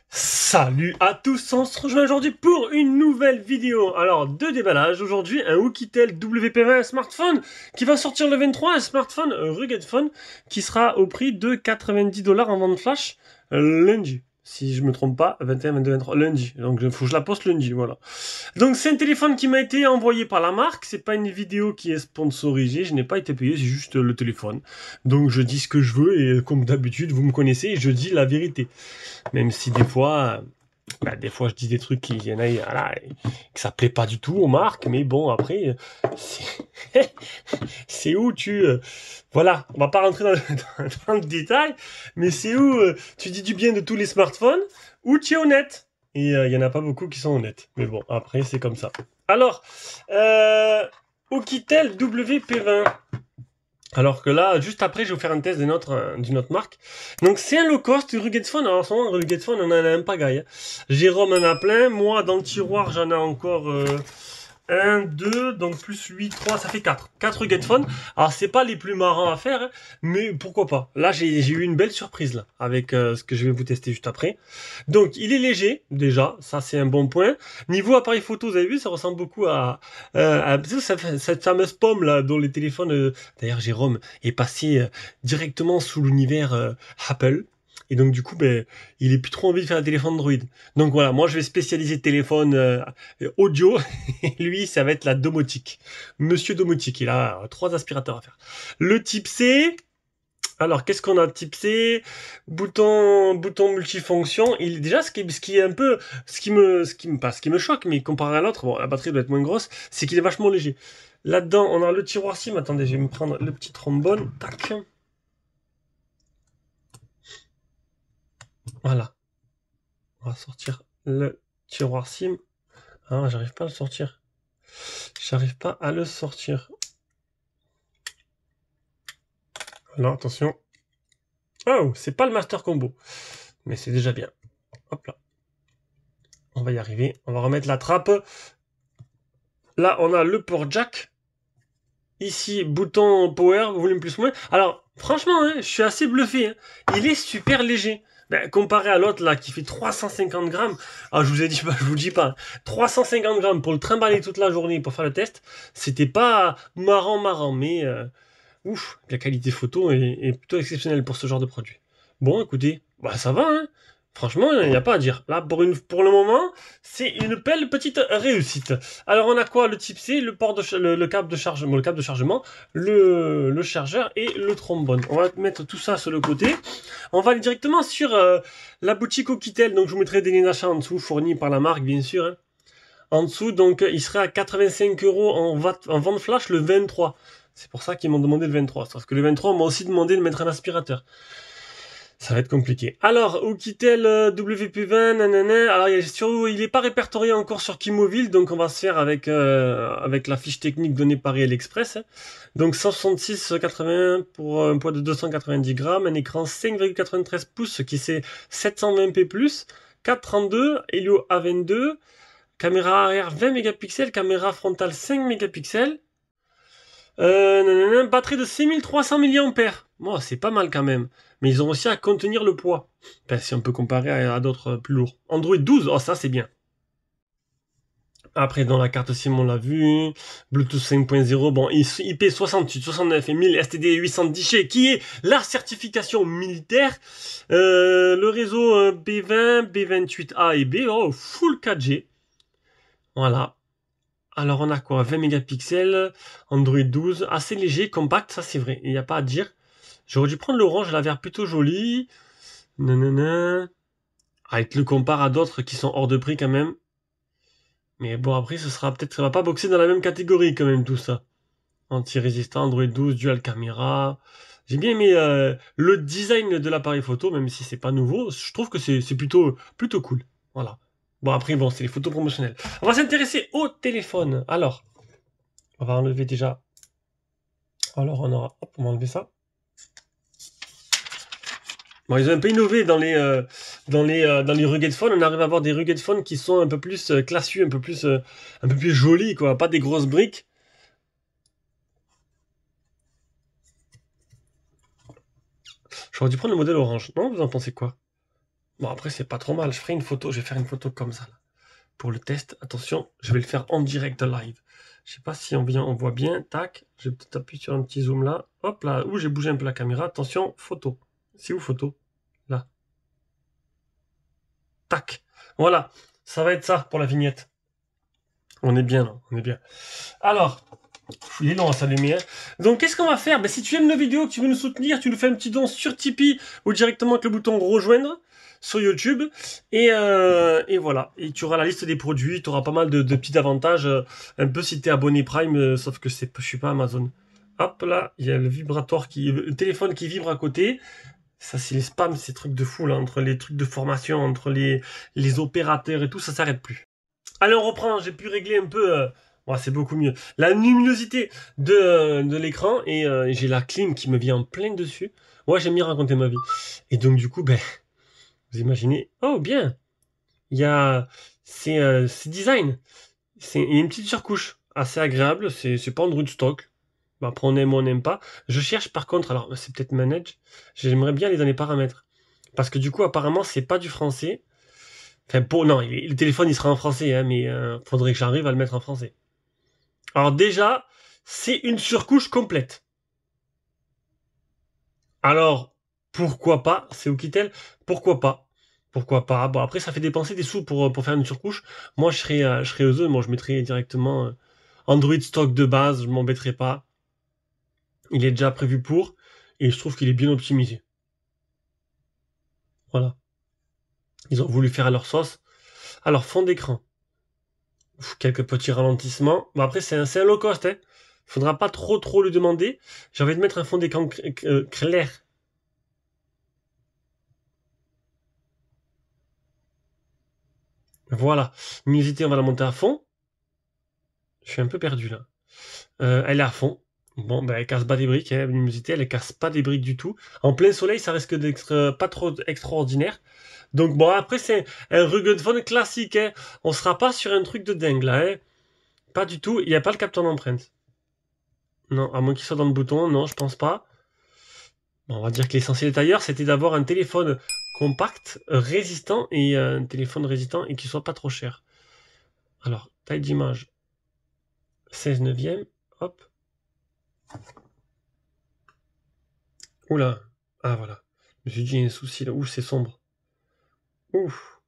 Salut à tous, on se rejoint aujourd'hui pour une nouvelle vidéo. Alors, de déballage, aujourd'hui, un Oukitel WP20, un smartphone qui va sortir le 23, un smartphone Rugged Phone qui sera au prix de 90 $ en vente flash lundi. Si je me trompe pas, 21, 22, 23, lundi. Donc, il faut que je la poste lundi, voilà. Donc, c'est un téléphone qui m'a été envoyé par la marque. C'est pas une vidéo qui est sponsorisée. Je n'ai pas été payé, c'est juste le téléphone. Donc, je dis ce que je veux et comme d'habitude, vous me connaissez, je dis la vérité. Même si des fois je dis des trucs qui y en a, voilà, que ça plaît pas du tout aux marques, mais bon, après, c'est où voilà, on va pas rentrer dans le détail, mais c'est où tu dis du bien de tous les smartphones, ou tu es honnête. Et il y en a pas beaucoup qui sont honnêtes. Mais bon, après, c'est comme ça. Alors, Oukitel WP20. Alors que là, juste après, je vais vous faire un test d'une autre marque. Donc, c'est un low cost Rugged Phone. Alors, en ce moment, Rugged Phone, on en a un pagaille. Hein. Jérôme en a plein. Moi, dans le tiroir, j'en ai encore 1, 2, donc plus 8, 3, ça fait 4. 4 Rugged Phone. Alors, c'est pas les plus marrants à faire, hein, mais pourquoi pas. Là, j'ai eu une belle surprise là, avec ce que je vais vous tester juste après. Donc, il est léger, déjà. Ça, c'est un bon point. Niveau appareil photo, vous avez vu, ça ressemble beaucoup à cette fameuse pomme là, dont les téléphones... D'ailleurs, Jérôme est passé directement sous l'univers Apple. Et donc, du coup, il est plus trop envie de faire un téléphone Android. Donc voilà, moi, je vais spécialiser téléphone audio. Et lui, ça va être la domotique. Monsieur domotique, il a 3 aspirateurs à faire. Le type C... Alors, qu'est-ce qu'on a type C? Bouton multifonction. Déjà, ce qui est un peu, ce qui me choque, mais comparé à l'autre, bon, la batterie doit être moins grosse, c'est qu'il est vachement léger. Là-dedans, on a le tiroir SIM. Attendez, je vais me prendre le petit trombone. Tac. Voilà. On va sortir le tiroir SIM. Ah, j'arrive pas à le sortir. J'arrive pas à le sortir. Voilà, attention. Oh, c'est pas le Master Combo. Mais c'est déjà bien. Hop là. On va y arriver. On va remettre la trappe. Là, on a le port jack. Ici, bouton power, volume plus moins. Alors, franchement, hein, je suis assez bluffé. Hein. Il est super léger. Comparé à l'autre, là, qui fait 350 grammes. Ah, je vous ai dit pas, je vous dis pas. 350 grammes pour le trimballer toute la journée pour faire le test. C'était pas marrant, mais ouf, la qualité photo est plutôt exceptionnelle pour ce genre de produit. Bon, écoutez, ça va, hein. Franchement, il n'y a pas à dire. Là, pour le moment, c'est une belle petite réussite. Alors, on a quoi? Le type C, le port de le câble de chargement, le chargeur et le trombone. On va mettre tout ça sur le côté. On va aller directement sur la boutique Oukitel. Donc, je vous mettrai des liens d'achat en dessous, fournis par la marque, bien sûr. Hein. En dessous, donc, il serait à 85 € en vente flash le 23. C'est pour ça qu'ils m'ont demandé le 23. Sauf que le 23, on m'a aussi demandé de mettre un aspirateur. Ça va être compliqué. Alors, Oukitel WP20, nanana. Alors, il est pas répertorié encore sur Kimoville, donc on va se faire avec la fiche technique donnée par AliExpress. Hein. Donc 166,81 pour un poids de 290 grammes, un écran 5,93 pouces qui c'est 720p+, 432, Helio A22, caméra arrière 20 mégapixels, caméra frontale 5 mégapixels. Batterie de 6300 mAh. Bon, c'est pas mal quand même. Mais ils ont réussi à contenir le poids. Enfin, si on peut comparer à d'autres plus lourds. Android 12, oh ça c'est bien. Après, dans la carte SIM, on l'a vu. Bluetooth 5.0, bon, IP68, 69 et 1000 STD 810G, qui est la certification militaire. Le réseau B20, B28A et B, oh, full 4G. Voilà. Alors on a quoi? 20 mégapixels, Android 12, assez léger, compact, ça c'est vrai, il n'y a pas à dire. J'aurais dû prendre l'orange, elle a l'air plutôt jolie. Nanana. Avec le compare à d'autres qui sont hors de prix quand même. Mais bon après ce sera peut-être, ça va pas boxer dans la même catégorie quand même tout ça. Anti-résistant, Android 12, dual caméra. J'ai bien aimé le design de l'appareil photo, même si c'est pas nouveau. Je trouve que c'est plutôt cool. Voilà. Bon après bon c'est les photos promotionnelles. On va s'intéresser au téléphone. Alors, on va enlever déjà. Alors on aura, hop, on va enlever ça. Bon, ils ont un peu innové dans les rugged phones. On arrive à avoir des rugged phones qui sont un peu plus classieux, un peu plus jolis, quoi. Pas des grosses briques. J'aurais dû prendre le modèle orange. Non, vous en pensez quoi? Bon, après, c'est pas trop mal. Je ferai une photo. Je vais faire une photo comme ça, là. Pour le test, attention, je vais le faire en direct live. Je sais pas si on voit bien. Tac, je vais peut-être appuyer sur un petit zoom là. Hop là, où j'ai bougé un peu la caméra. Attention, photo. C'est où photo? Là. Tac. Voilà, ça va être ça pour la vignette. On est bien là, on est bien. Alors, il est long à s'allumer. Hein. Donc, qu'est-ce qu'on va faire? Ben, si tu aimes nos vidéos, que tu veux nous soutenir, tu nous fais un petit don sur Tipeee ou directement avec le bouton rejoindre sur YouTube. Et voilà. Et tu auras la liste des produits, tu auras pas mal de petits avantages. Un peu si tu es abonné Prime, sauf que je suis pas Amazon. Hop là, il y a le téléphone qui vibre à côté. Ça, c'est les spams, ces trucs de fou là, entre les trucs de formation, entre les opérateurs et tout, ça s'arrête plus. Allez, on reprend. J'ai pu régler un peu. Ouais, c'est beaucoup mieux. La luminosité de l'écran et j'ai la clim qui me vient en plein dessus. Ouais, j'aime bien raconter ma vie. Et donc, du coup, ben, vous imaginez. Oh, bien. Il y a. C'est design. Il y a une petite surcouche assez agréable. C'est pas Android stock. Bah, après, on aime ou on n'aime pas. Je cherche par contre, alors c'est peut-être manage. J'aimerais bien aller dans les paramètres. Parce que du coup, apparemment, c'est pas du français. Enfin, non, le téléphone il sera en français, hein, mais faudrait que j'arrive à le mettre en français. Alors déjà, c'est une surcouche complète. Alors, pourquoi pas? C'est Oukitel? Pourquoi pas? Pourquoi pas? Bon, après, ça fait dépenser des sous pour faire une surcouche. Moi, je serais heureux. Moi, je mettrais directement Android stock de base. Je m'embêterai pas. Il est déjà prévu pour. Et je trouve qu'il est bien optimisé. Voilà. Ils ont voulu faire à leur sauce. Alors, fond d'écran. Quelques petits ralentissements. Bon, après, c'est un low cost, hein. Faudra pas trop lui demander. J'ai envie de mettre un fond d'écran clair. Voilà. Luminosité, on va la monter à fond. Je suis un peu perdu là. Elle est à fond. Bon, ben, elle casse pas des briques. Hein. Luminosité, elle casse pas des briques du tout. En plein soleil, ça risque d'être pas trop extraordinaire. Donc bon, après, c'est un rugged phone classique. Hein. On sera pas sur un truc de dingue là. Hein. Pas du tout. Il n'y a pas le capteur d'empreinte. Non, à moins qu'il soit dans le bouton. Non, je pense pas. Bon, on va dire que l'essentiel est ailleurs, c'était d'avoir un téléphone compact, résistant et un téléphone résistant et qui soit pas trop cher. Alors, taille d'image 16 neuvième, hop. Oula, ah voilà. Je me suis dit, il y a un souci là. Ouh, c'est sombre. Ouf.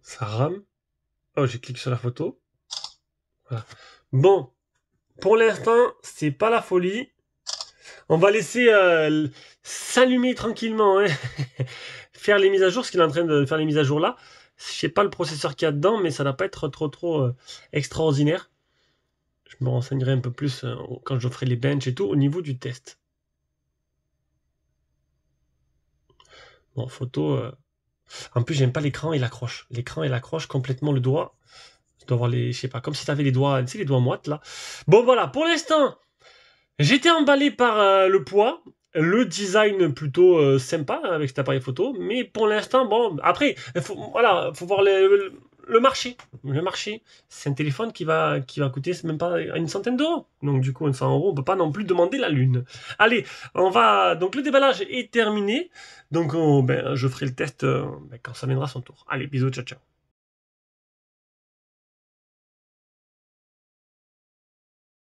Ça rame. Oh, j'ai cliqué sur la photo. Voilà. Bon, pour l'instant, c'est pas la folie. On va laisser s'allumer tranquillement, hein. Faire les mises à jour, parce qu'il est en train de faire les mises à jour là. Je sais pas le processeur qu'il y a dedans, mais ça va pas être trop extraordinaire. Je me renseignerai un peu plus quand je ferai les benches et tout au niveau du test. Bon, photo. En plus, j'aime pas l'écran, il accroche. L'écran, il accroche complètement le doigt. Je dois avoir les. Je sais pas, comme si t'avais les doigts, tu sais, les doigts moites là. Bon, voilà, pour l'instant, j'étais emballé par le poids. Le design plutôt sympa avec cet appareil photo, mais pour l'instant, bon, après, voilà, faut voir le marché. Le marché, c'est un téléphone qui va coûter même pas une centaine d'euros. Donc du coup, 100 euros, on peut pas non plus demander la lune. Allez, donc le déballage est terminé. Donc ben, je ferai le test ben, quand ça viendra son tour. Allez, bisous, ciao, ciao.